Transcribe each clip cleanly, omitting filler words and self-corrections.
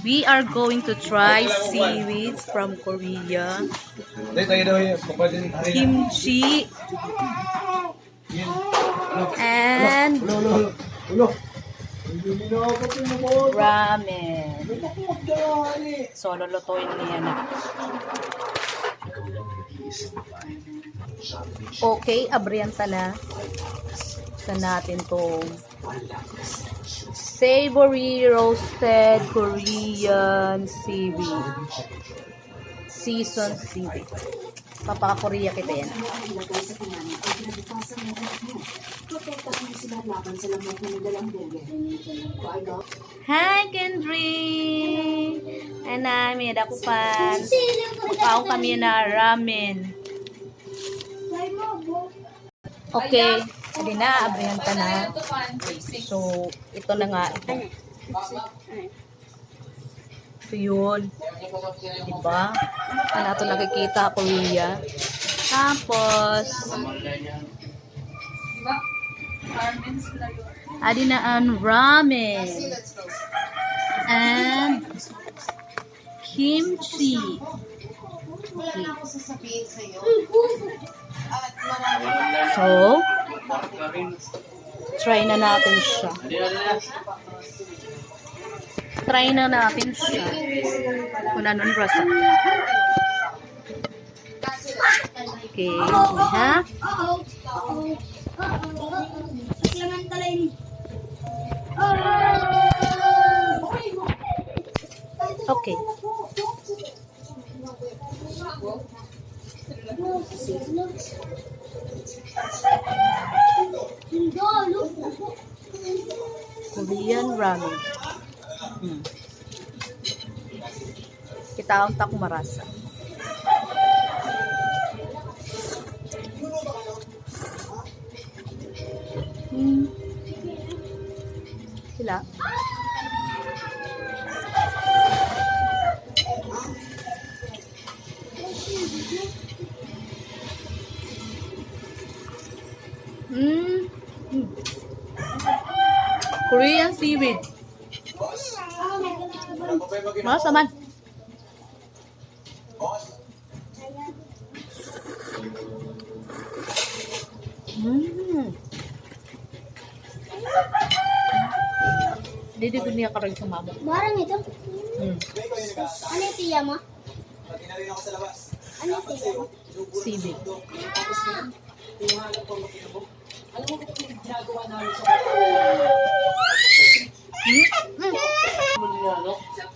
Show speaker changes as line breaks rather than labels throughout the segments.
We are going to try seaweeds from Korea. Kimchi and ramen. So, lulutuin niya na. Okay, abrianta na. Sa natin tong savory roasted Korean seaweed. Seasoned seaweed. Papaka-Korea kita yan. Hi, Kendry! Anami, ada ko pan. Mukhaong kami na ramen. Okay. Hindi na, abrihan ka na. So, ito na nga. Ito yun. Diba? Ano ito nakikita, Korea. Tapos, adi na ang ramen. And, kimchi. Okay. So, try na natin siya. Try na natin siya. Kung anong rasa. Okay, ha? Okay. Korean ramen. Kita ang takumarasa. Sila. Korean seaweed. Masa man. Hindi ko niya karag sa mamo.
Marang ito? Ano ito yama? Ano ito yama?
Seaweed.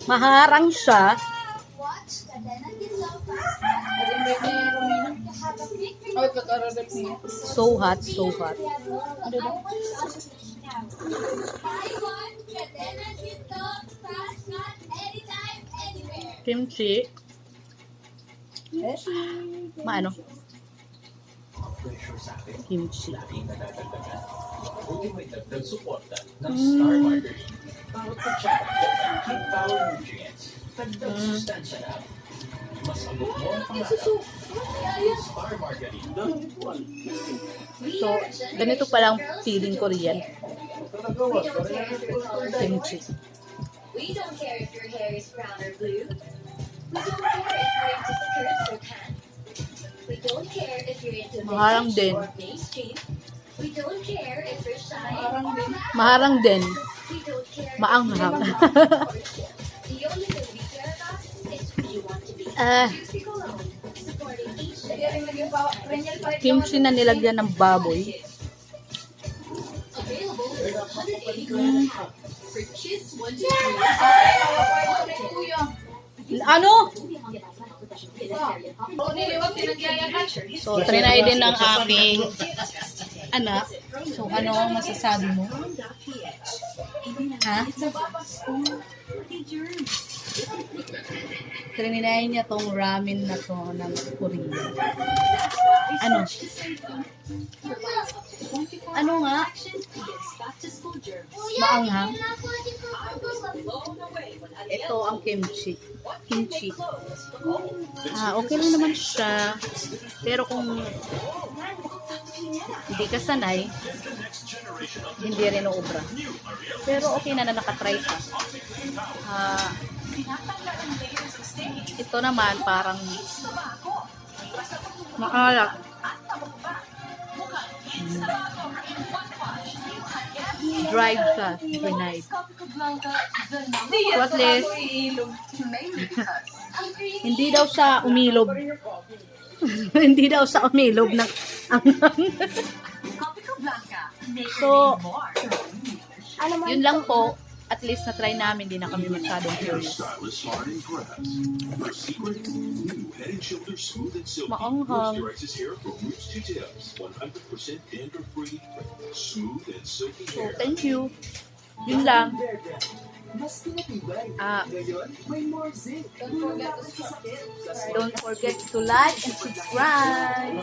Maharang siya. So hot, so hot. Kimchi. Maano? Kimchi. So, ganito palang feeling Korean. Kimchi.
We don't care if your hair is brown or blue. We don't care if you're into skirts or pants. We don't care if you're into
Maharang
vintage
din.
or mainstream. We don't care if you're shy.
Maharang din.
We don't care
Maanghang.
if the only thing we care about is who you want to be. Juicy Cologne, supporting each and
Kimchi na nilagyan ng baboy.
available for 180 grams for kids 1 to 3.
Ano? So, trinay din ng aking anak. So, ano ang masasabi mo? Ha? Trinay niya tong ramen na to ng Korea. Ano? Ano nga? Maanghang? Ito ang kimchi. Kimchi. Okay lang naman siya. Pero kung hindi ka sanay, hindi rin uubra. Pero okay na nakatry ka. Ito naman, parang maalat. Dried siya, grenade. So at least, hindi daw siya umilob. Hindi daw siya umilob ng So, yun lang po. At least na-try namin, di na kami masyadong curious. Maanghang. So, thank you. Yun lang. Don't forget to like and subscribe.